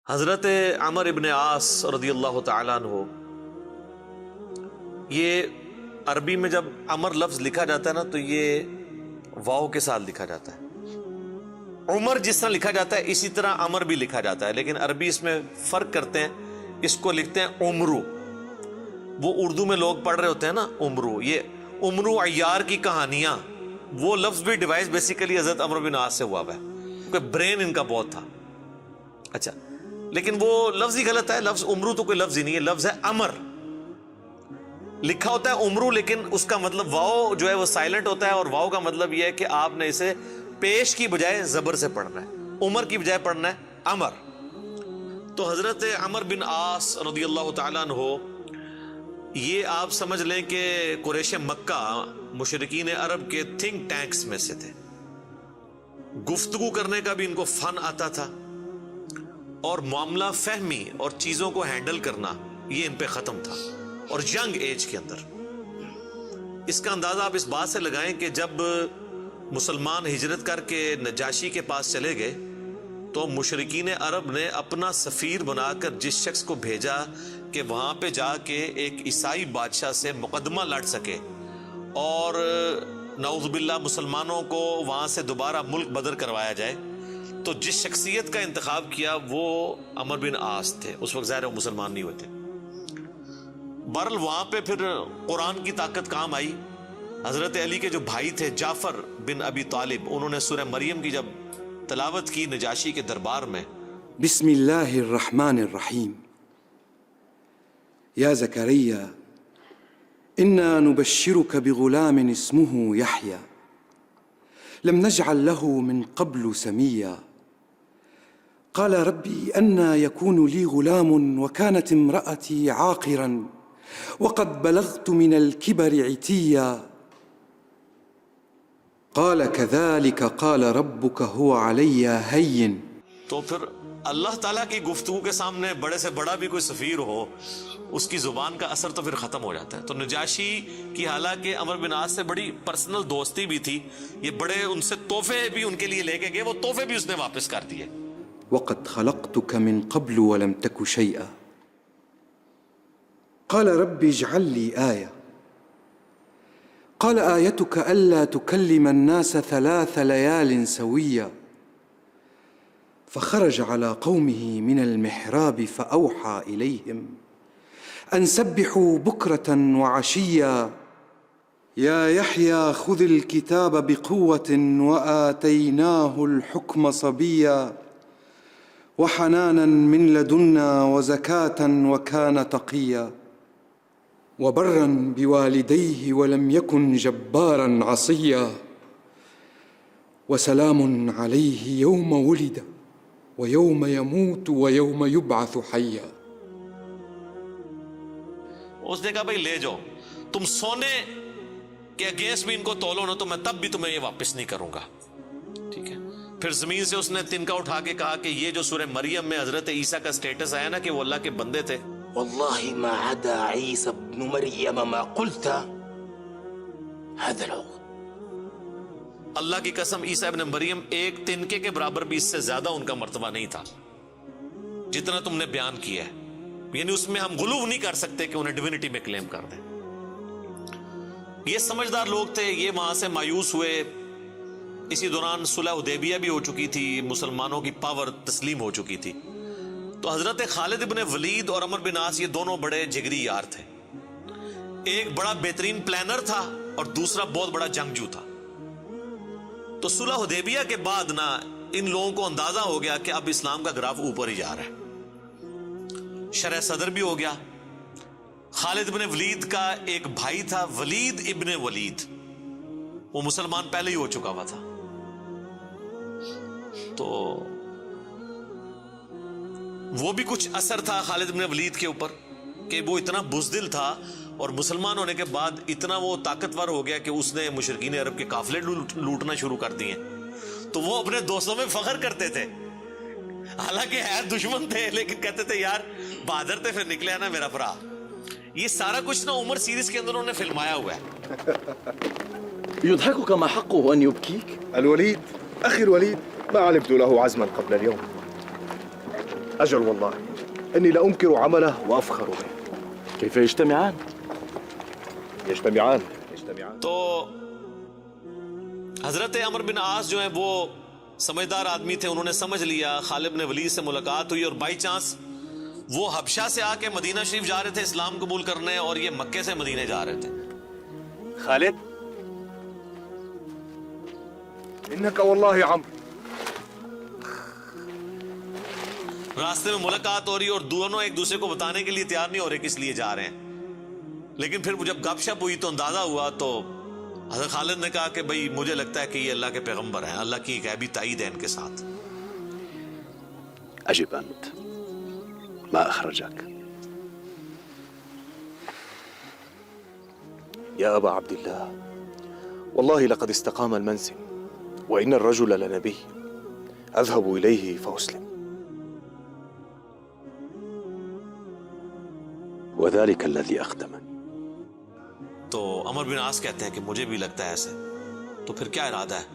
حضرت عمر ابن عاص رضی اللہ تعالیٰ عنہ، یہ عربی میں جب عمر لفظ لکھا جاتا ہے نا تو یہ واو کے ساتھ لکھا جاتا ہے۔ عمر جس طرح لکھا جاتا ہے اسی طرح عمر بھی لکھا جاتا ہے، لیکن عربی اس میں فرق کرتے ہیں، اس کو لکھتے ہیں عمرو۔ وہ اردو میں لوگ پڑھ رہے ہوتے ہیں نا عمرو، یہ عمرو عیار کی کہانیاں، وہ لفظ بھی ڈیوائس بیسیکلی حضرت عمر بن عاص سے ہوا ہوا ہے، کیونکہ برین ان کا بہت تھا۔ اچھا، لیکن وہ لفظ ہی غلط ہے، لفظ عمرو تو کوئی لفظ ہی نہیں ہے، لفظ ہے امر۔ لکھا ہوتا ہے عمرو لیکن اس کا مطلب واو جو ہے وہ سائلنٹ ہوتا ہے، اور واو کا مطلب یہ ہے کہ آپ نے اسے پیش کی بجائے زبر سے پڑھنا ہے، عمر کی بجائے پڑھنا ہے امر۔ تو حضرت عمر بن عاص رضی اللہ تعالیٰ عنہ، یہ آپ سمجھ لیں کہ قریش مکہ، مشرکین عرب کے تھنک ٹینکس میں سے تھے۔ گفتگو کرنے کا بھی ان کو فن آتا تھا، اور معاملہ فہمی اور چیزوں کو ہینڈل کرنا یہ ان پہ ختم تھا، اور ینگ ایج کے اندر۔ اس کا اندازہ آپ اس بات سے لگائیں کہ جب مسلمان ہجرت کر کے نجاشی کے پاس چلے گئے تو مشرکین عرب نے اپنا سفیر بنا کر جس شخص کو بھیجا کہ وہاں پہ جا کے ایک عیسائی بادشاہ سے مقدمہ لڑ سکے اور نعوذ باللہ مسلمانوں کو وہاں سے دوبارہ ملک بدر کروایا جائے، تو جس شخصیت کا انتخاب کیا وہ عمر بن عاص تھے۔ اس وقت ظاہر وہ مسلمان نہیں ہوئے تھے۔ بہرحال وہاں پہ پھر قرآن کی طاقت کام آئی۔ حضرت علی کے جو بھائی تھے جعفر بن ابی طالب، انہوں نے سورہ مریم کی جب تلاوت کی نجاشی کے دربار میں، بسم اللہ الرحمن الرحیم، یا زکریا انا نبشرک بغلام اسمه یحیی لم نجعل له من قبل سمیا قال ربی انا یکون لی غلام وكانت امرأتی عاقرا وقد بلغت من الكبر عتیا قال كذلك قال ربك هو علي هين۔ تو پھر اللہ تعالیٰ کی گفتگو کے سامنے بڑے سے بڑا بھی کوئی سفیر ہو، اس کی زبان کا اثر تو پھر ختم ہو جاتا ہے۔ تو نجاشی کی حالانکہ عمر بن عاص سے بڑی پرسنل دوستی بھی تھی، یہ بڑے ان سے تحفے بھی ان کے لیے لے کے گئے، وہ تحفے بھی اس نے واپس کر دیے۔ وقد خلقتك من قبل ولم تك شيئا قال رب اجعل لي آية قال آيتك ألا تكلم الناس 3 ليال سويا فخرج على قومه من المحراب فأوحى إليهم أن سبحوا بكرة وعشيا يا يحيى خذ الكتاب بقوة وآتيناه الحكم صبيا وحنانا من لدنا وزكاة وكان تقيا وبرا بوالديه ولم يكن جبارا عصيا وسلام عليه يوم ولد ويوم يموت ويوم يبعث حيا۔ اس نے کہا بھائی لے جاؤ، تم سونے کے اگینسٹ بھی ان کو تولو نا تو میں تب بھی تمہیں یہ واپس نہیں کروں گا، ٹھیک ہے۔ پھر زمین سے اس نے تنکا اٹھا کے کہا کہ یہ جو سورہ مریم میں حضرت عیسیٰ کا سٹیٹس آیا نا کہ وہ اللہ کے بندے تھے، والله ما عدا عيسى ابن مريم ما قلت هذا العقد، اللہ کی قسم عیسیٰ ابن مریم ایک تنکے کے برابر بھی اس سے زیادہ ان کا مرتبہ نہیں تھا جتنا تم نے بیان کیا ہے، یعنی اس میں ہم غلو نہیں کر سکتے کہ انہیں ڈیوینٹی میں کلیم کر دیں۔ یہ سمجھدار لوگ تھے، یہ وہاں سے مایوس ہوئے۔ اسی دوران صلح حدیبیہ بھی ہو چکی تھی، مسلمانوں کی پاور تسلیم ہو چکی تھی۔ تو حضرت خالد ابن ولید اور عمر بن عاص یہ دونوں بڑے جگری یار تھے، ایک بڑا بہترین پلانر تھا اور دوسرا بہت بڑا جنگجو تھا۔ تو صلح حدیبیہ کے بعد نا ان لوگوں کو اندازہ ہو گیا کہ اب اسلام کا گراف اوپر ہی جا رہا ہے، شرح صدر بھی ہو گیا۔ خالد ابن ولید کا ایک بھائی تھا ولید ابن ولید، وہ مسلمان پہلے ہی ہو چکا ہوا تھا۔ تو وہ بھی کچھ اثر تھا خالد بن ولید کے اوپر کہ وہ اتنا بزدل تھا، اور مسلمان ہونے کے بعد اتنا وہ طاقتور ہو گیا کہ اس نے مشرکین عرب کے قافلے لوٹنا شروع کر دیے۔ تو وہ اپنے دوستوں میں فخر کرتے تھے، حالانکہ ہے دشمن تھے لیکن کہتے تھے یار بہادر تھے، پھر نکلے نا میرا بھرا۔ یہ سارا کچھ نا عمر سیریز کے اندر انہوں نے فلمایا ہوا ہے۔ يضحكك ما حقه أن يبكيك؟ الوليد أخي الوليد ما علمت له عزما قبل اليوم. أجل والله إني لأنكر عمله وأفخر به. كيف يجتمعان؟ يجتمعان. تو حضرت عمر بن عاص جو ہیں وہ سمجھدار آدمی تھے. انہوں نے سمجھ لیا خالد بن ولید سے ملاقات ہوئی اور بائی چانس وہ حبشہ سے آ کے مدینہ شریف جا رہے تھے اسلام قبول کرنے, اور یہ مکے سے مدینے جا رہے تھے. خالد إنك والله عمرو. راستے میں ملاقات ہو رہی اور دونوں ایک دوسرے کو بتانے کے لیے تیار نہیں ہو رہے کس لیے جا رہے ہیں. لیکن پھر جب گپ شپ ہوئی تو اندازہ ہوا, تو حضرت خالد نے کہا کہ بھئی مجھے لگتا ہے کہ یہ اللہ کے پیغمبر ہیں, اللہ کی غیبی تائید ہے ان کے ساتھ. أجب أنت ما أخرجك يا أبا عبد الله. والله لقد استقام المنسم وإن الرجل لنبي أذهب إليه فأسلم. وذلك الذي أخدمني. تو عمر بن عاص کہتے ہیں کہ مجھے بھی لگتا ہے ایسے. تو پھر کیا ارادہ ہے؟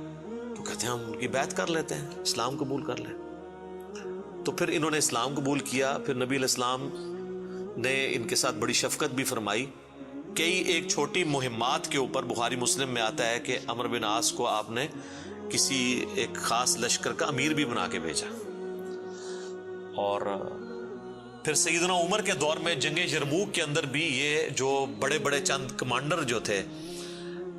تو کہتے ہیں ہم ان کی بیعت کر لیتے ہیں, اسلام قبول کر لیں. تو پھر انہوں نے اسلام قبول کیا. پھر نبی علیہ السلام نے ان کے ساتھ بڑی شفقت بھی فرمائی. کئی ایک چھوٹی مہمات کے اوپر بخاری مسلم میں آتا ہے کہ عمر بن عاص کو آپ نے کسی ایک خاص لشکر کا امیر بھی بنا کے بھیجا. اور پھر سیدنا عمر کے دور میں جنگ یرموک کے اندر بھی یہ جو بڑے بڑے چند کمانڈر جو تھے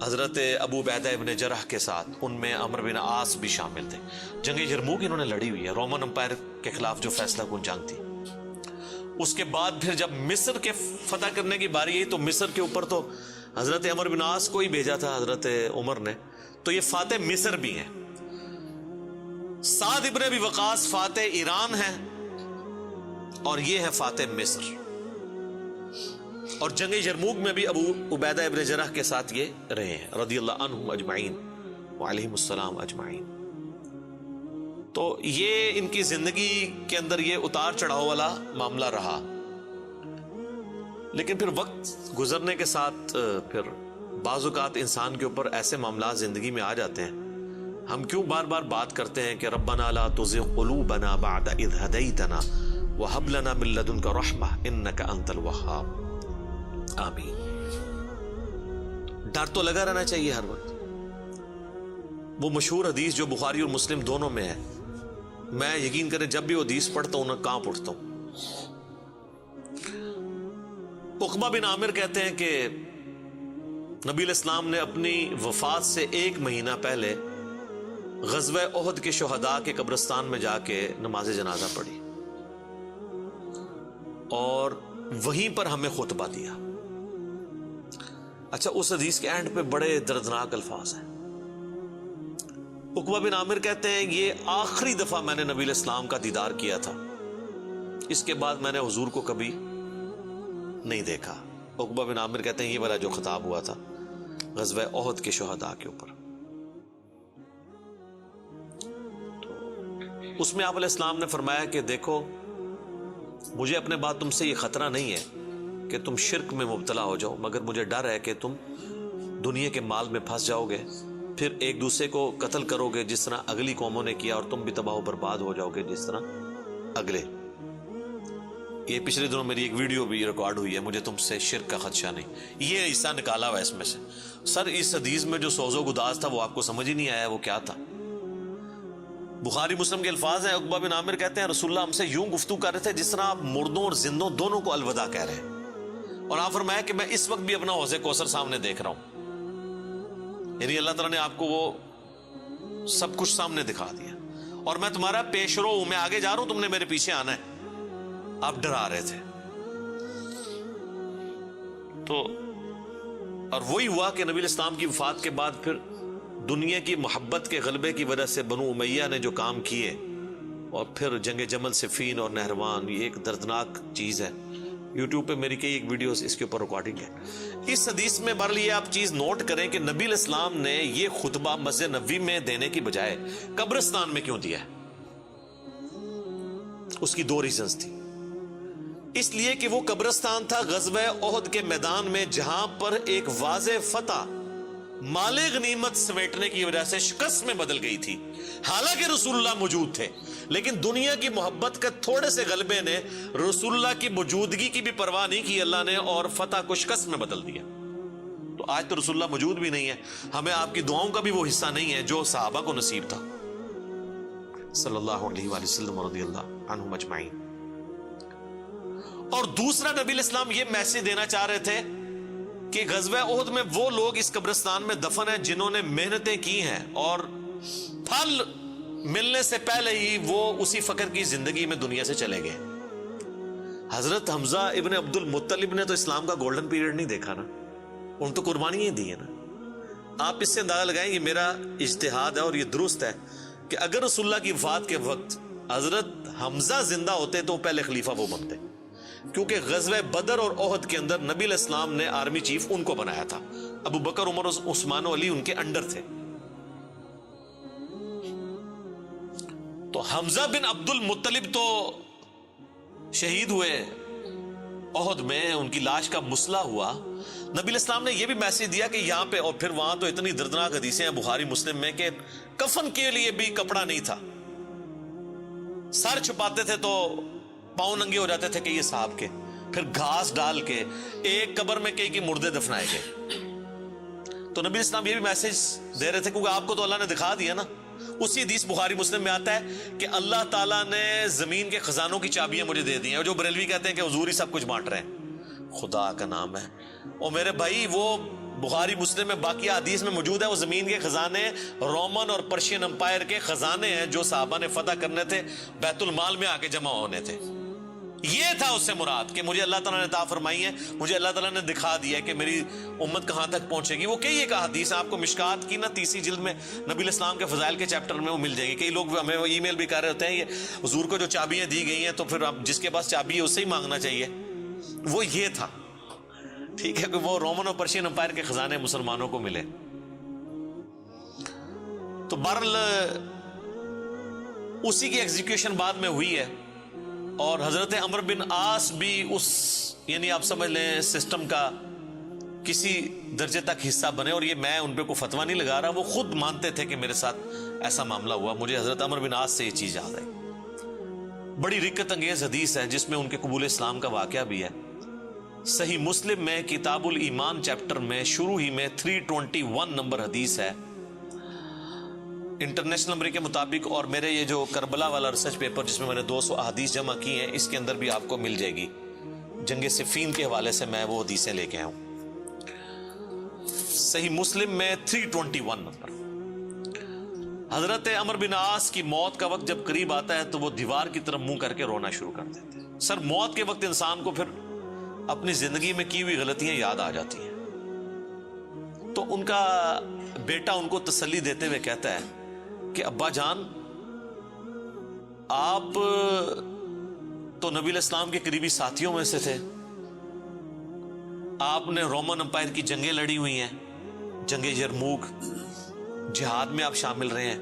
حضرت ابو عبیدہ ابن جرح کے ساتھ, ان میں عمر بن عاص بھی شامل تھے. جنگ یرموک انہوں نے لڑی ہوئی ہے, رومن امپائر کے خلاف جو فیصلہ کن جنگ تھی. اس کے بعد پھر جب مصر کے فتح کرنے کی باری آئی تو مصر کے اوپر تو حضرت عمر بن عاص کو ہی بھیجا تھا حضرت عمر نے. تو یہ فاتح مصر بھی ہیں. سعد ابن ابی وقاص فاتح ایران ہیں اور یہ ہے فاتح مصر. اور جنگ یرموک میں بھی ابو عبیدہ ابن جرح کے ساتھ یہ رہے ہیں رضی اللہ عنہم اجمعین وعلیہم السلام اجمعین. تو یہ ان کی زندگی کے اندر یہ اتار چڑھاؤ والا معاملہ رہا. لیکن پھر وقت گزرنے کے ساتھ پھر بعض اوقات انسان کے اوپر ایسے معاملات زندگی میں آ جاتے ہیں. ہم کیوں بار بار بات کرتے ہیں کہ ربنا لا تزغ قلوبنا بعد اذ ہدیتنا وہب لنا من لدنک رحمہ انک انت الوہاب. آمین. ڈر تو لگا رہنا چاہیے ہر وقت. وہ مشہور حدیث جو بخاری اور مسلم دونوں میں ہے, میں یقین کریں جب بھی وہ حدیث پڑھتا ہوں نہ کانپ اٹھتا ہوں. عقبہ بن عامر کہتے ہیں کہ نبی علیہ السلام نے اپنی وفات سے 1 مہینہ پہلے غزوہ احد کے شہداء کے قبرستان میں جا کے نماز جنازہ پڑھی اور وہیں پر ہمیں خطبہ دیا. اچھا, اس حدیث کے اینڈ پہ بڑے دردناک الفاظ ہیں. عقبہ بن عامر کہتے ہیں یہ آخری دفعہ میں نے نبی علیہ السلام کا دیدار کیا تھا, اس کے بعد میں نے حضور کو کبھی نہیں دیکھا. عقبہ بن عامر کہتے ہیں یہ والا جو خطاب ہوا تھا غزوہ احد کے شہداء کے اوپر, تو اس میں آپ علیہ السلام نے فرمایا کہ دیکھو مجھے اپنے بعد تم سے یہ خطرہ نہیں ہے کہ تم شرک میں مبتلا ہو جاؤ, مگر مجھے ڈر ہے کہ تم دنیا کے مال میں پھنس جاؤ گے, پھر ایک دوسرے کو قتل کرو گے جس طرح اگلی قوموں نے کیا, اور تم بھی تباہ و برباد ہو جاؤ گے جس طرح اگلے. یہ پچھلے دنوں میری ایک ویڈیو بھی ریکارڈ ہوئی ہے, مجھے تم سے شرک کا خدشہ نہیں. یہ حصہ نکالا ہوا اس میں سے. سر اس حدیث میں جو سوز و گداز تھا وہ آپ کو سمجھ ہی نہیں آیا وہ کیا تھا. بخاری مسلم کے الفاظ ہیں. عقبہ بن عامر کہتے ہیں رسول اللہ ہم سے یوں گفتگو کر رہے تھے جس طرح آپ مردوں اور زندوں دونوں کو الوداع کہہ رہے ہیں, اور آپ فرمایا کہ میں اس وقت بھی اپنا حوض کوثر سامنے دیکھ رہا ہوں. یعنی اللہ تعالیٰ نے آپ کو وہ سب کچھ سامنے دکھا دیا, اور میں تمہارا پیش رو ہوں, میں آگے جا رہا ہوں, تم نے میرے پیچھے آنا ہے. آپ ڈرا رہے تھے. تو اور وہی ہوا کہ نبی علیہ السلام کی وفات کے بعد پھر دنیا کی محبت کے غلبے کی وجہ سے بنو امیہ نے جو کام کیے, اور پھر جنگ جمل صفین اور نہروان, یہ ایک دردناک چیز ہے. یوٹیوب پہ میری کئی ایک ویڈیوز اس کے اوپر ریکارڈنگ ہے. اس حدیث میں بہرحال یہ آپ چیز نوٹ کریں کہ نبی علیہ السلام نے یہ خطبہ مسجد نبوی میں دینے کی بجائے قبرستان میں کیوں دیا ہے؟ اس کی 2 ریزنز تھی. اس لیے کہ وہ قبرستان تھا غزوہ احد کے میدان میں, جہاں پر ایک واضح فتح مال غنیمت سمیٹنے کی وجہ سے شکست میں بدل گئی تھی. حالانکہ رسول اللہ موجود تھے, لیکن دنیا کی محبت کا تھوڑے سے غلبے نے رسول اللہ کی موجودگی کی بھی پرواہ نہیں کی اللہ نے، اور فتح کو شکست میں بدل دیا۔ تو آج تو رسول اللہ موجود بھی نہیں ہے، ہمیں آپ کی دعاؤں کا بھی وہ حصہ نہیں ہے جو صحابہ کو نصیب تھا صلی اللہ علیہ وآلہ وسلم رضی اللہ عنہم اجمعین۔ اور دوسرا نبی علیہ السلام یہ میسج دینا چاہ رہے تھے کہ غزوہ احد میں وہ لوگ اس قبرستان میں دفن ہیں جنہوں نے محنتیں کی ہیں اور پھل ملنے سے پہلے ہی وہ اسی فقر کی زندگی میں دنیا سے چلے گئے۔ حضرت حمزہ ابن عبد المطلب نے تو اسلام کا گولڈن پیریڈ نہیں دیکھا نا، ان تو قربانیاں دی ہیں نا۔ آپ اس سے اندازہ لگائیں، یہ میرا اجتہاد ہے اور یہ درست ہے کہ اگر رسول اللہ کی وفات کے وقت حضرت حمزہ زندہ ہوتے تو پہلے خلیفہ وہ بنتے، کیونکہ غزوہ بدر اور احد کے اندر نبی علیہ السلام نے آرمی چیف ان کو بنایا تھا، ابو بکر عمر عثمان و علی ان کے انڈر تھے۔ تو حمزہ بن عبد المطلب تو شہید ہوئے احد میں، ان کی لاش کا مسئلہ ہوا۔ نبی علیہ السلام نے یہ بھی میسج دیا کہ یہاں پہ، اور پھر وہاں تو اتنی دردناک حدیثیں ہیں بخاری مسلم میں کہ کفن کے لیے بھی کپڑا نہیں تھا، سر چھپاتے تھے تو پاؤں ننگے ہو جاتے تھے کہ یہ صاحب کے، پھر گھاس ڈال کے ایک قبر میں کئی مردے دفنائے گئے۔ تو نبی اسلام یہ بھی میسج دے رہے تھے، کیونکہ آپ کو تو اللہ نے دکھا دیا نا۔ اسی حدیث بخاری مسلم میں آتا ہے کہ اللہ تعالیٰ نے زمین کے خزانوں کی چابیاں مجھے دے دی ہیں، اور جو بریلوی کہتے ہیں کہ حضور ہی سب کچھ بانٹ رہے ہیں، خدا کا نام ہے۔ اور میرے بھائی وہ بخاری مسلم میں باقی حدیث میں موجود ہے، وہ زمین کے خزانے رومن اور پرشین امپائر کے خزانے ہیں جو صحابہ نے فتح کرنے تھے، بیت المال میں آ کے جمع ہونے تھے۔ یہ تھا اس سے مراد کہ مجھے اللہ تعالیٰ نے عطا فرمائی ہے، مجھے اللہ تعالیٰ نے دکھا دیا ہے کہ میری امت کہاں تک پہنچے گی۔ وہ کئی ایک حدیث آپ کو مشکات کی نا 30 جلد میں نبی علیہ السلام کے فضائل کے چیپٹر میں وہ مل جائے گی۔ کئی لوگ ہمیں ای میل بھی کر رہے ہوتے ہیں، یہ حضور کو جو چابیاں دی گئی ہیں تو پھر اب جس کے پاس چابی ہے اس سے ہی مانگنا چاہیے۔ وہ یہ تھا، ٹھیک ہے، کہ وہ رومن اور پرشین امپائر کے خزانے مسلمانوں کو ملے۔ تو بہرحال اسی کی ایگزیکیوشن بعد میں ہوئی ہے، اور حضرت عمر بن عاص بھی اس، یعنی آپ سمجھ لیں سسٹم کا کسی درجے تک حصہ بنے، اور یہ میں ان پہ کوئی فتویٰ نہیں لگا رہا، وہ خود مانتے تھے کہ میرے ساتھ ایسا معاملہ ہوا۔ مجھے حضرت عمر بن عاص سے یہ چیز یاد آئی، بڑی رکت انگیز حدیث ہے جس میں ان کے قبول اسلام کا واقعہ بھی ہے۔ صحیح مسلم میں کتاب الایمان چیپٹر میں شروع ہی میں 321 نمبر حدیث ہے انٹرنیشنل نمبر کے مطابق، اور میرے یہ جو کربلا والا ریسرچ پیپر جس میں میں نے 200 احادیث جمع کی ہیں، اس کے اندر بھی آپ کو مل جائے گی۔ جنگ صفین کے حوالے سے میں وہ حدیثیں لے کے آیا ہوں۔ صحیح مسلم میں 321 نمبر۔ حضرت عمر بن عاص کی موت کا وقت جب قریب آتا ہے تو وہ دیوار کی طرف منہ کر کے رونا شروع کر دیتے ہیں۔ سر موت کے وقت انسان کو پھر اپنی زندگی میں کی ہوئی غلطیاں یاد آ جاتی ہیں۔ تو ان کا بیٹا ان کو تسلی دیتے ہوئے کہتا ہے کہ ابا جان، آپ تو نبی علیہ السلام کے قریبی ساتھیوں میں سے تھے، آپ نے رومن امپائر کی جنگیں لڑی ہوئی ہیں، جنگ یرموک، جہاد میں آپ شامل رہے ہیں،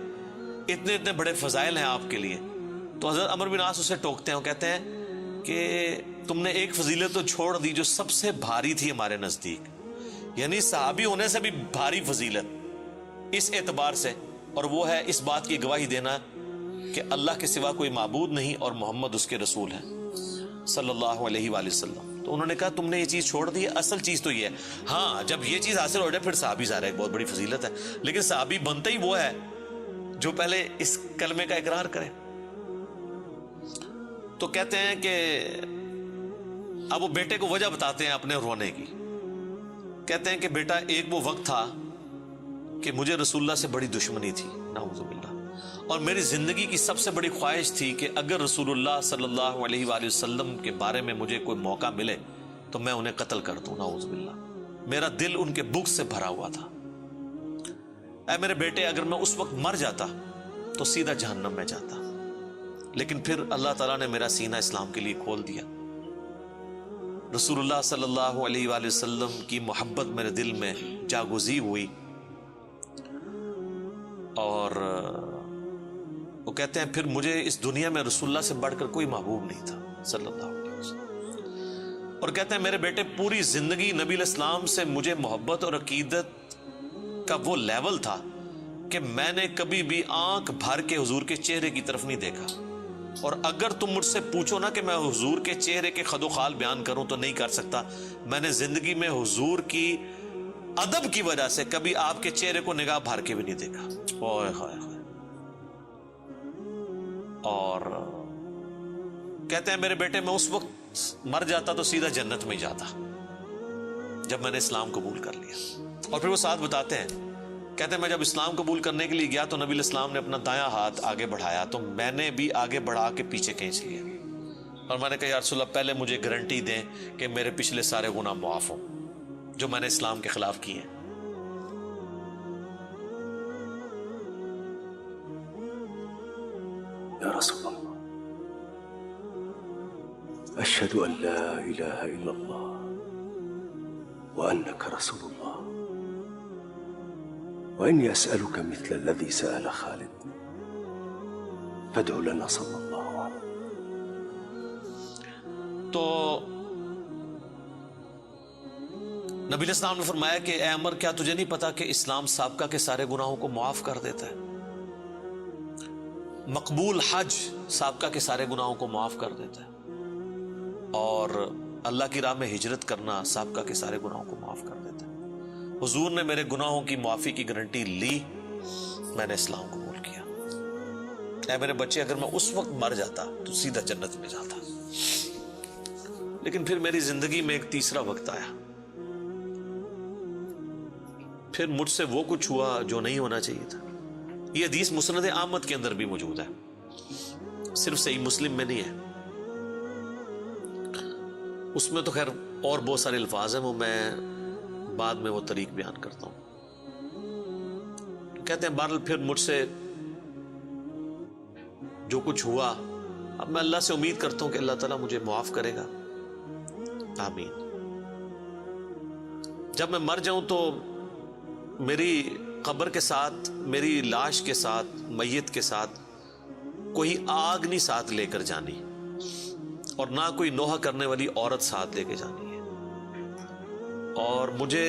اتنے اتنے بڑے فضائل ہیں آپ کے لیے۔ تو حضرت عمر بن عاص اسے ٹوکتے ہیں، وہ کہتے ہیں کہ تم نے ایک فضیلت تو چھوڑ دی جو سب سے بھاری تھی ہمارے نزدیک، یعنی صحابی ہونے سے بھی بھاری فضیلت اس اعتبار سے، اور وہ ہے اس بات کی گواہی دینا کہ اللہ کے سوا کوئی معبود نہیں اور محمد اس کے رسول ہیں صلی اللہ علیہ وآلہ وسلم۔ تو انہوں نے کہا تم نے یہ چیز چھوڑ دی ہے، اصل چیز تو یہ ہے، ہاں جب یہ چیز حاصل ہو جائے پھر صحابی ظاہر ہے ایک بہت بڑی فضیلت ہے، لیکن صحابی بنتا ہی وہ ہے جو پہلے اس کلمے کا اقرار کرے۔ تو کہتے ہیں کہ اب وہ بیٹے کو وجہ بتاتے ہیں اپنے رونے کی، کہتے ہیں کہ بیٹا ایک وہ وقت تھا کہ مجھے رسول اللہ سے بڑی دشمنی تھی، نعوذ باللہ، اور میری زندگی کی سب سے بڑی خواہش تھی کہ اگر رسول اللہ صلی اللہ علیہ وآلہ وسلم کے بارے میں مجھے کوئی موقع ملے تو میں انہیں قتل کر دوں، نعوذ باللہ۔ میرا دل ان کے بغض سے بھرا ہوا تھا۔ اے میرے بیٹے، اگر میں اس وقت مر جاتا تو سیدھا جہنم میں جاتا، لیکن پھر اللہ تعالیٰ نے میرا سینہ اسلام کے لیے کھول دیا۔ رسول اللہ صلی اللہ علیہ وآلہ وسلم کی محبت میرے دل میں جاگزی ہوئی، اور وہ کہتے ہیں پھر مجھے اس دنیا میں رسول اللہ سے بڑھ کر کوئی محبوب نہیں تھا صلی اللہ علیہ وسلم۔ اور کہتے ہیں میرے بیٹے، پوری زندگی نبی علیہ السلام سے مجھے محبت اور عقیدت کا وہ لیول تھا کہ میں نے کبھی بھی آنکھ بھر کے حضور کے چہرے کی طرف نہیں دیکھا، اور اگر تم مجھ سے پوچھو نا کہ میں حضور کے چہرے کے خد و خال بیان کروں تو نہیں کر سکتا. میں نے زندگی میں حضور کی ادب کی وجہ سے کبھی آپ کے چہرے کو نگاہ بھر کے بھی نہیں دیکھا. اوئے ہائے ہائے. اور کہتے ہیں میرے بیٹے میں اس وقت مر جاتا تو سیدھا جنت میں جاتا جب میں نے اسلام قبول کر لیا. اور پھر وہ ساتھ بتاتے ہیں, کہتے ہیں میں جب اسلام قبول کرنے کے لیے گیا تو نبی علیہ السلام نے اپنا دایاں ہاتھ آگے بڑھایا تو میں نے بھی آگے بڑھا کے پیچھے کھینچ لیا, اور میں نے کہا یا رسول اللہ پہلے مجھے گارنٹی دیں کہ میرے پچھلے سارے گناہ معاف ہوں جو میں نے اسلام کے خلاف کیے ہیں. یا رسول اللہ اشہد ان لا الہ الا اللہ وانک رسول اللہ وإني أسألك مثل الذي سأل خالد فادع لنا صلی اللہ علیہ. تو نبی علیہ السلام نے فرمایا کہ اے عمر کیا تجھے نہیں پتا کہ اسلام سابقہ کے سارے گناہوں کو معاف کر دیتا ہے, مقبول حج سابقہ کے سارے گناہوں کو معاف کر دیتا ہے, اور اللہ کی راہ میں ہجرت کرنا سابقہ کے سارے گناہوں کو معاف کر دیتا ہے. حضور نے میرے گناہوں کی معافی کی گارنٹی لی, میں نے اسلام قبول کیا. اے میرے بچے اگر میں اس وقت مر جاتا تو سیدھا جنت میں جاتا. لیکن پھر میری زندگی میں ایک تیسرا وقت آیا, پھر مجھ سے وہ کچھ ہوا جو نہیں ہونا چاہیے تھا. یہ حدیث مسند احمد کے اندر بھی موجود ہے, صرف صحیح مسلم میں نہیں ہے. اس میں تو خیر اور بہت سارے الفاظ ہیں, وہ میں بعد میں وہ طریق بیان کرتا ہوں. کہتے ہیں بہرحال پھر مجھ سے جو کچھ ہوا, اب میں اللہ سے امید کرتا ہوں کہ اللہ تعالیٰ مجھے معاف کرے گا, آمین. جب میں مر جاؤں تو میری قبر کے ساتھ, میری لاش کے ساتھ, میت کے ساتھ کوئی آگ نہیں ساتھ لے کر جانی, اور نہ کوئی نوحہ کرنے والی عورت ساتھ لے کے جانی ہے. اور مجھے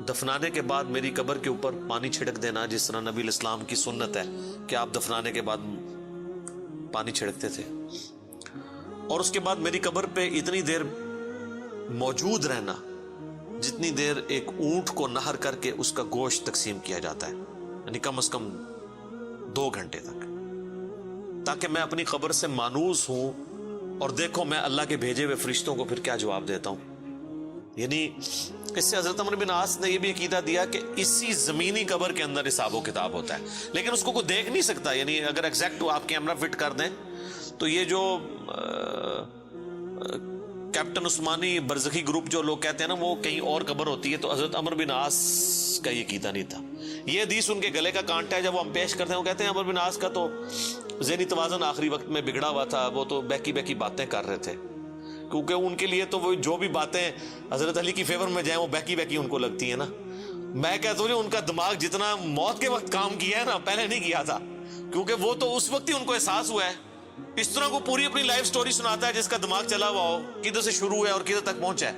دفنانے کے بعد میری قبر کے اوپر پانی چھڑک دینا, جس طرح نبی علیہ السلام کی سنت ہے کہ آپ دفنانے کے بعد پانی چھڑکتے تھے. اور اس کے بعد میری قبر پہ اتنی دیر موجود رہنا جتنی دیر ایک اونٹ کو نہر کر کے اس کا گوشت تقسیم کیا جاتا ہے, یعنی کم از کم 2 گھنٹے تک, تاکہ میں اپنی قبر سے مانوس ہوں اور دیکھو میں اللہ کے بھیجے ہوئے فرشتوں کو پھر کیا جواب دیتا ہوں. یعنی اس سے حضرت عمر بن عاص نے یہ بھی عقیدہ دیا کہ اسی زمینی قبر کے اندر حساب و کتاب ہوتا ہے, لیکن اس کو کوئی دیکھ نہیں سکتا. یعنی اگر ایگزیکٹ آپ کیمرہ فٹ کر دیں تو یہ جو کیپٹن عثمانی برزخی گروپ جو لوگ کہتے ہیں نا وہ کہیں اور قبر ہوتی ہے, تو حضرت عمر بن عاص کا یہ عقیدہ نہیں تھا. یہ حدیث ان کے گلے کا کانٹا ہے, جب وہ ہم پیش کرتے ہیں وہ کہتے ہیں عمر بن عاص کا تو ذہنی توازن آخری وقت میں بگڑا ہوا تھا, وہ تو بہکی بہکی باتیں کر رہے تھے, کیونکہ ان کے لیے تو وہ جو بھی باتیں حضرت علی کی فیور میں جائیں وہ بہکی بہکی ان کو لگتی ہیں نا. میں کہتا ہوں ان کا دماغ جتنا موت کے وقت کام کیا ہے نا پہلے نہیں کیا تھا, کیونکہ وہ تو اس وقت ہی ان کو احساس ہوا ہے. اس طرح کو پوری اپنی لائف سٹوری سناتا ہے جس کا دماغ چلا ہوا ہو, کدھر سے شروع ہے اور کدھر تک پہنچا ہے.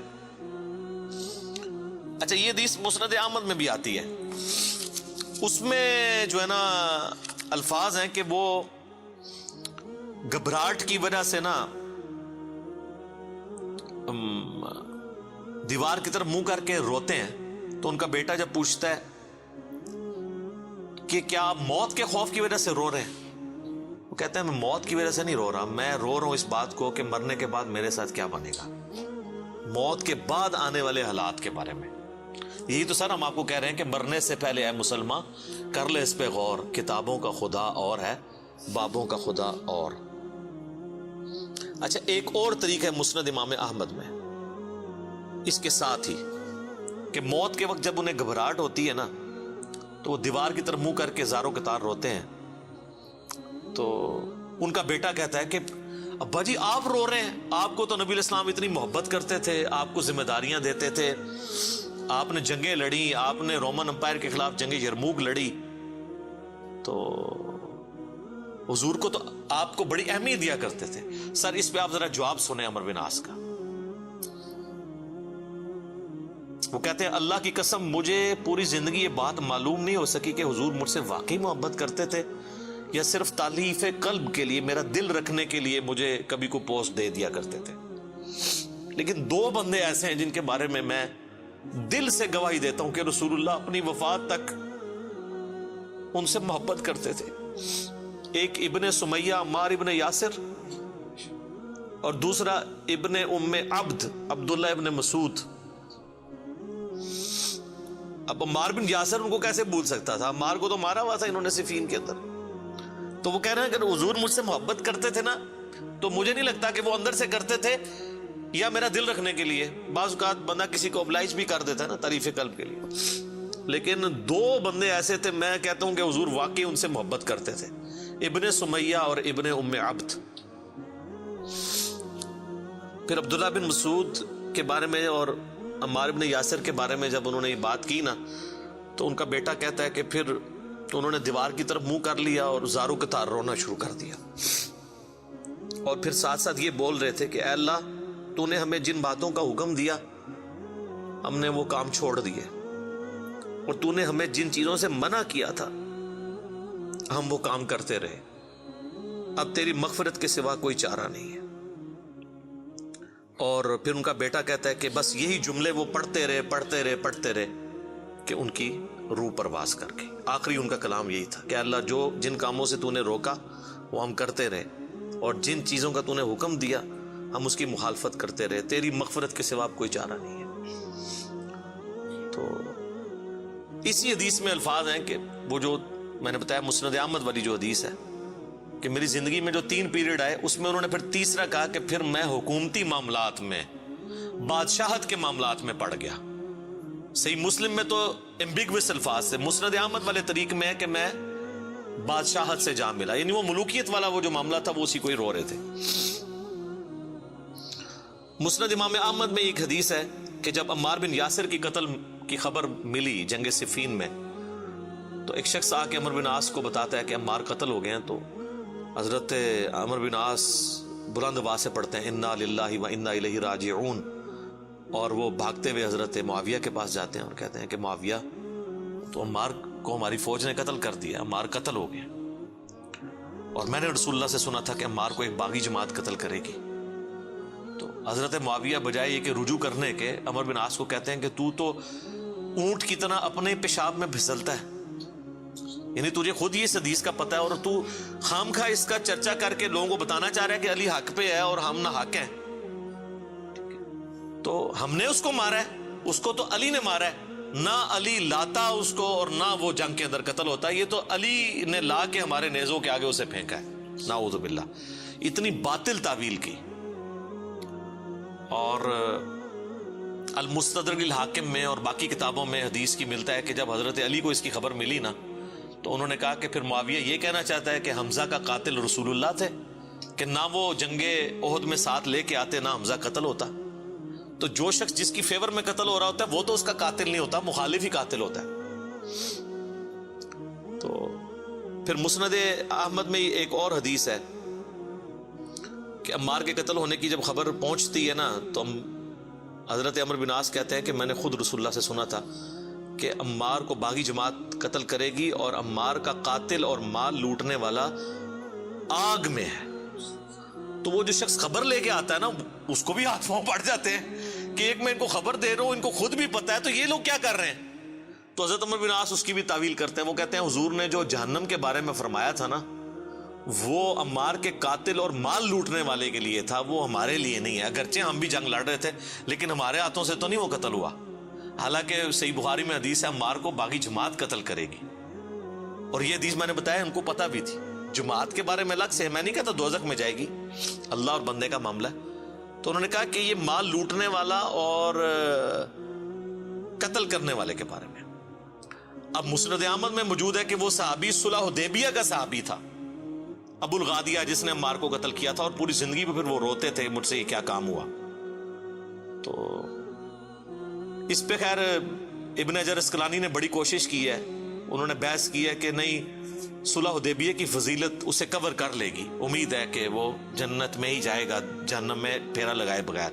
اچھا یہ حدیث مسند احمد میں بھی آتی ہے, اس میں جو ہے نا الفاظ ہیں کہ وہ گھبراہٹ کی وجہ سے نا دیوار کی طرف منہ کر کے روتے ہیں. تو ان کا بیٹا جب پوچھتا ہے کہ کیا آپ موت کے خوف کی وجہ سے رو رہے ہیں, وہ کہتے ہیں میں موت کی وجہ سے نہیں رو رہا, میں رو رہا ہوں اس بات کو کہ مرنے کے بعد میرے ساتھ کیا بنے گا, موت کے بعد آنے والے حالات کے بارے میں. یہی تو سر ہم آپ کو کہہ رہے ہیں کہ مرنے سے پہلے اے مسلمان کر لے اس پہ غور, کتابوں کا خدا اور ہے, بابوں کا خدا اور. اچھا ایک اور طریقہ ہے مسند امام احمد میں اس کے ساتھ ہی کہ موت کے وقت جب انہیں گھبراہٹ ہوتی ہے نا تو وہ دیوار کی طرف منہ کر کے زاروں قطار روتے ہیں. تو ان کا بیٹا کہتا ہے کہ ابا جی آپ رو رہے ہیں, آپ کو تو نبی علیہ السلام اتنی محبت کرتے تھے, آپ کو ذمہ داریاں دیتے تھے, آپ نے جنگیں لڑی, آپ نے رومن امپائر کے خلاف جنگ یرموک لڑی, تو حضور کو تو آپ کو بڑی اہمیت دیا کرتے تھے. سر اس پہ آپ ذرا جواب سنیں عمر بن عاص کا. وہ کہتے ہیں اللہ کی قسم مجھے پوری زندگی یہ بات معلوم نہیں ہو سکی کہ حضور مجھ سے واقعی محبت کرتے تھے یا صرف تالیف قلب کے لیے، میرا دل رکھنے کے لیے مجھے کبھی کو پوسٹ دے دیا کرتے تھے. لیکن 2 بندے ایسے ہیں جن کے بارے میں دل سے گواہی دیتا ہوں کہ رسول اللہ اپنی وفات تک ان سے محبت کرتے تھے. ایک ابن سمیہ عمار ابن یاسر، اور دوسرا ابن ام عبد عبداللہ ابن مسعود. اب عمار بن یاسر ان کو کیسے بھول سکتا تھا؟ عمار کو تو مارا ہوا تھا انہوں نے صفین کے اندر. تو وہ کہہ رہے ہیں کہ حضور مجھ سے محبت کرتے تھے نا، تو مجھے نہیں لگتا کہ وہ اندر سے کرتے تھے یا میرا دل رکھنے کے لیے. بعض اوقات بندہ کسی کو ابلائش بھی کر دیتا ہے نا تعریف قلب کے لیے. لیکن 2 بندے ایسے تھے، میں کہتا ہوں کہ حضور واقعی ان سے محبت کرتے تھے، ابن سمیہ اور ابن ام عبد. پھر عبداللہ بن مسعود کے بارے میں اور عمار بن یاسر کے بارے میں جب انہوں نے یہ بات کی نا، تو ان کا بیٹا کہتا ہے کہ پھر انہوں نے دیوار کی طرف منہ کر لیا اور زاروں کے تار رونا شروع کر دیا. اور پھر ساتھ ساتھ یہ بول رہے تھے کہ اے اللہ، تو نے ہمیں جن باتوں کا حکم دیا ہم نے وہ کام چھوڑ دیے، اور تو نے ہمیں جن چیزوں سے منع کیا تھا ہم وہ کام کرتے رہے. اب تیری مغفرت کے سوا کوئی چارہ نہیں ہے. اور پھر ان کا بیٹا کہتا ہے کہ بس یہی جملے وہ پڑھتے رہے کہ ان کی روح پرواز کر گئی. آخری ان کا کلام یہی تھا کہ اللہ، جو جن کاموں سے تو نے روکا وہ ہم کرتے رہے، اور جن چیزوں کا تو نے حکم دیا ہم اس کی مخالفت کرتے رہے، تیری مغفرت کے سوا کوئی چارہ نہیں ہے. تو اسی حدیث میں الفاظ ہیں کہ وہ جو میں نے بتایا مسند احمد والی جو حدیث ہے کہ میری زندگی میں جو 3 پیریڈ آئے، اس میں انہوں نے پھر تیسرا کہا کہ پھر میں حکومتی معاملات میں، بادشاہت کے معاملات میں پڑ گیا. صحیح مسلم میں تو ایمبیگوس الفاظ سے، مسند احمد والے طریق میں ہے کہ میں بادشاہت سے جا ملا، یعنی وہ ملوکیت والا وہ جو معاملہ تھا وہ اسی کو ہی رو رہے تھے. مسند امام احمد میں ایک حدیث ہے کہ جب عمار بن یاسر کی قتل کی خبر ملی جنگ صفین میں، تو ایک شخص آ کے عمر بن عاص کو بتاتا ہے کہ عمار قتل ہو گئے ہیں. تو حضرت عمر بن عاص بلند آواز سے پڑھتے ہیں انا للہ و انا الیہ راجعون، اور وہ بھاگتے ہوئے حضرت معاویہ کے پاس جاتے ہیں اور کہتے ہیں کہ معاویہ، تو عمار کو ہماری فوج نے قتل کر دیا، عمار قتل ہو گئے، اور میں نے رسول اللہ سے سنا تھا کہ عمار کو ایک باغی جماعت قتل کرے گی. تو حضرت معاویہ بجائے یہ کہ رجوع کرنے کے، عمر بن عاص کو کہتے ہیں کہ تو اونٹ کی طرح اپنے پیشاب میں پھسلتا ہے، یعنی تجھے خود یہ اس حدیث کا پتہ ہے اور تو خام خواہ اس کا چرچا کر کے لوگوں کو بتانا چاہ رہا ہے کہ علی حق پہ ہے اور ہم نہ حق ہیں. تو ہم نے اس کو مارا ہے، اس کو تو علی نے مارا ہے، نہ علی لاتا اس کو اور نہ وہ جنگ کے اندر قتل ہوتا ہے، یہ تو علی نے لا کے ہمارے نیزوں کے آگے اسے پھینکا ہے. نعوذ باللہ، اتنی باطل تعویل کی. اور المستدرک الحاکم میں اور باقی کتابوں میں حدیث کی ملتا ہے کہ جب حضرت علی کو اس کی خبر ملی نا، تو انہوں نے کہا کہ پھر معاویہ یہ کہنا چاہتا ہے کہ حمزہ کا قاتل رسول اللہ تھے، کہ نہ وہ جنگ احد میں ساتھ لے کے آتے نہ حمزہ قتل ہوتا. تو جو شخص جس کی فیور میں قتل ہو رہا ہوتا ہے وہ تو اس کا قاتل نہیں ہوتا، مخالف ہی قاتل ہوتا ہے. تو پھر مسند احمد میں ایک اور حدیث ہے کہ عمار کے قتل ہونے کی جب خبر پہنچتی ہے نا، تو حضرت عمر بن عاص کہتے ہیں کہ میں نے خود رسول اللہ سے سنا تھا کہ عمار کو باغی جماعت قتل کرے گی، اور عمار کا قاتل اور مال لوٹنے والا آگ میں ہے. تو وہ جو شخص خبر لے کے آتا ہے نا، اس کو بھی ہاتھ پاؤں پڑ جاتے ہیں کہ ایک میں ان کو خبر دے رہا ہوں، ان کو خود بھی پتا ہے، تو یہ لوگ کیا کر رہے ہیں. تو حضرت عمر بن عاص اس کی بھی تعویل کرتے ہیں. وہ کہتے ہیں حضور نے جو جہنم کے بارے میں فرمایا تھا نا، وہ عمار کے قاتل اور مال لوٹنے والے کے لیے تھا، وہ ہمارے لیے نہیں ہے. اگرچہ ہم بھی جنگ لڑ رہے تھے لیکن ہمارے ہاتھوں سے تو نہیں وہ قتل ہوا. حالانکہ صحیح بخاری میں حدیث ہے عمار کو باغی جماعت قتل کرے گی، اور یہ حدیث میں نے بتایا ان کو پتہ بھی تھی. جماعت کے بارے میں الگ سے میں نہیں کہتا دوزخ میں جائے گی، اللہ اور بندے کا معاملہ ہے. تو انہوں نے کہا کہ یہ مال لوٹنے والا اور قتل کرنے والے کے بارے میں. اب مسند احمد میں موجود ہے کہ وہ صحابی صلح حدیبیہ کا صحابی تھا، ابو الغادیہ، جس نے عمار کو قتل کیا تھا، اور پوری زندگی پہ پھر وہ روتے تھے مجھ سے یہ کیا کام ہوا. تو اس پہ خیر ابن حجر اسقلانی نے بڑی کوشش کی ہے، انہوں نے بحث کی ہے کہ نہیں، صلح حدیبیہ کی فضیلت اسے کور کر لے گی، امید ہے کہ وہ جنت میں ہی جائے گا جہنم میں پھیرا لگائے بغیر.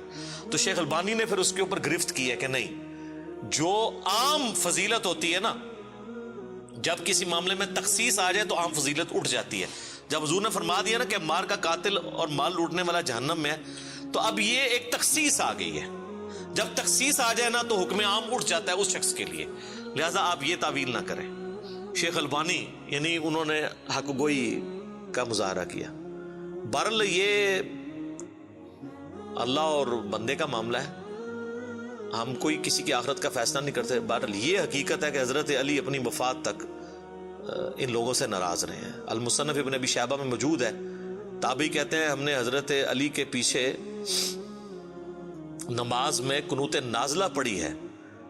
تو شیخ البانی نے پھر اس کے اوپر گرفت کی ہے کہ نہیں، جو عام فضیلت ہوتی ہے نا جب کسی معاملے میں تخصیص آ جائے تو عام فضیلت اٹھ جاتی ہے. جب حضور نے فرما دیا نا کہ مار کا قاتل اور مال لوٹنے والا جہنم میں ہے، تو اب یہ ایک تخصیص آ گئی ہے. جب تخصیص آ جائے نا تو حکم عام اٹھ جاتا ہے اس شخص کے لیے. لہٰذا آپ یہ تعویل نہ کریں. شیخ البانی یعنی انہوں نے حق گوئی کا مظاہرہ کیا. بہرحال یہ اللہ اور بندے کا معاملہ ہے، ہم کوئی کسی کی آخرت کا فیصلہ نہیں کرتے. بہرحال یہ حقیقت ہے کہ حضرت علی اپنی وفات تک ان لوگوں سے ناراض رہے ہیں. المصنف ابن ابی شیبہ میں موجود ہے. تابعی کہتے ہیں ہم نے حضرت علی کے پیچھے نماز میں قنوت نازلہ پڑھی ہے.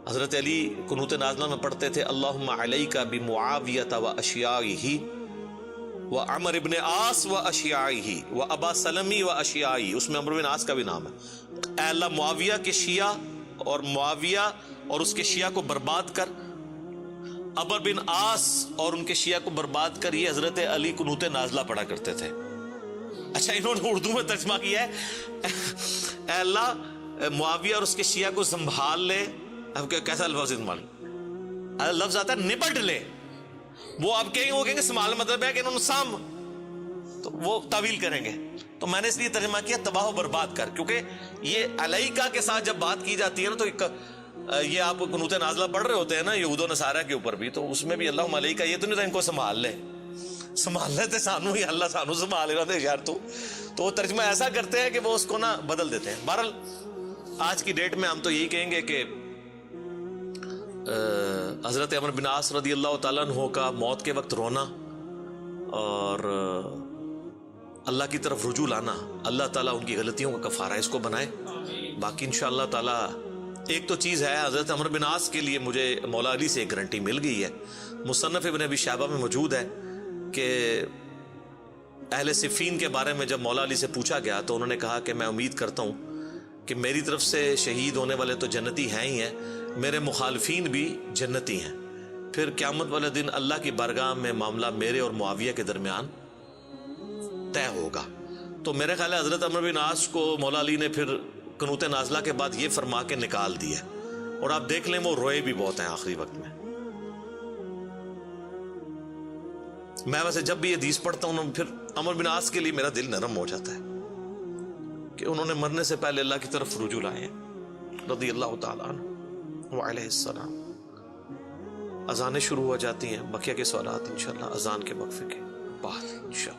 حضرت علی قنوت نازلہ میں پڑھتے تھے اللہم علیک بمعاویۃ و اشیاعہ و عمر ابن عاص و اشیاعہ و ابا سلمی و اشیاعہ. اس میں عمر بن عاص کا بھی نام ہے. اے اللہ معاویہ کے شیعہ اور معاویہ اور اس کے شیعہ کو برباد کر، عمر بن عاص اور ان کے شیعہ کو برباد کر. یہ حضرت علی قنوت نازلہ پڑھا کرتے تھے. اچھا انہوں نے اردو میں ترجمہ کیا ہے اے اللہ معاویہ اور اس کے شیعہ کو سنبھال لے. اب کیسا لفظ استعمال؟ لفظ آتا ہے نپٹ لے. وہ آپ کہیں گے سنبھال مطلب ہے کہ انہوں نے سام، تو وہ تعویل کریں گے. تو میں نے اس لیے ترجمہ کیا تباہ و برباد کر، کیونکہ یہ علیکہ کے ساتھ جب بات کی جاتی ہے نا تو یہ آپ قنوت نازلہ پڑھ رہے ہوتے ہیں نا یہود و نصارہ کے اوپر بھی، تو اس میں بھی اللہم علیکہ یہ تو نہیں تھا ان کو سنبھال لے. سنبھال لیتے سانو ہی اللہ سانو سنبھال رہا تھے یار. تو وہ ترجمہ ایسا کرتے ہیں کہ وہ اس کو نا بدل دیتے ہیں. بہرحال آج کی ڈیٹ میں ہم تو یہی کہیں گے کہ حضرت عمر بن عاص رضی اللہ تعالیٰ عنہ کا موت کے وقت رونا اور اللہ کی طرف رجوع لانا، اللہ تعالیٰ ان کی غلطیوں کا کفارہ اس کو بنائے. باقی انشاءاللہ تعالیٰ ایک تو چیز ہے، حضرت عمر بن عاص کے لیے مجھے مولا علی سے ایک گارنٹی مل گئی ہے. مصنف ابن ابی شیبہ میں موجود ہے کہ اہل صفین کے بارے میں جب مولا علی سے پوچھا گیا تو انہوں نے کہا کہ میں امید کرتا ہوں کہ میری طرف سے شہید ہونے والے تو جنتی ہیں ہی ہیں، میرے مخالفین بھی جنتی ہیں. پھر قیامت والے دن اللہ کی بارگاہ میں معاملہ میرے اور معاویہ کے درمیان طے ہوگا. تو میرے خیال ہے حضرت عمر بن عاص کو مولا علی نے پھر قنوت نازلہ کے بعد یہ فرما کے نکال دیا، اور آپ دیکھ لیں وہ روئے بھی بہت ہیں آخری وقت میں. میں ویسے جب بھی یہ حدیث پڑھتا ہوں پھر عمر بن عاص کے لیے میرا دل نرم ہو جاتا ہے کہ انہوں نے مرنے سے پہلے اللہ کی طرف رجوع لائے ہیں رضی اللہ تعالیٰ عنہ وعلیہ السلام. اذانیں شروع ہو جاتی ہیں، بقیہ کے سوالات انشاءاللہ اذان کے وقفے کے بعد انشاءاللہ.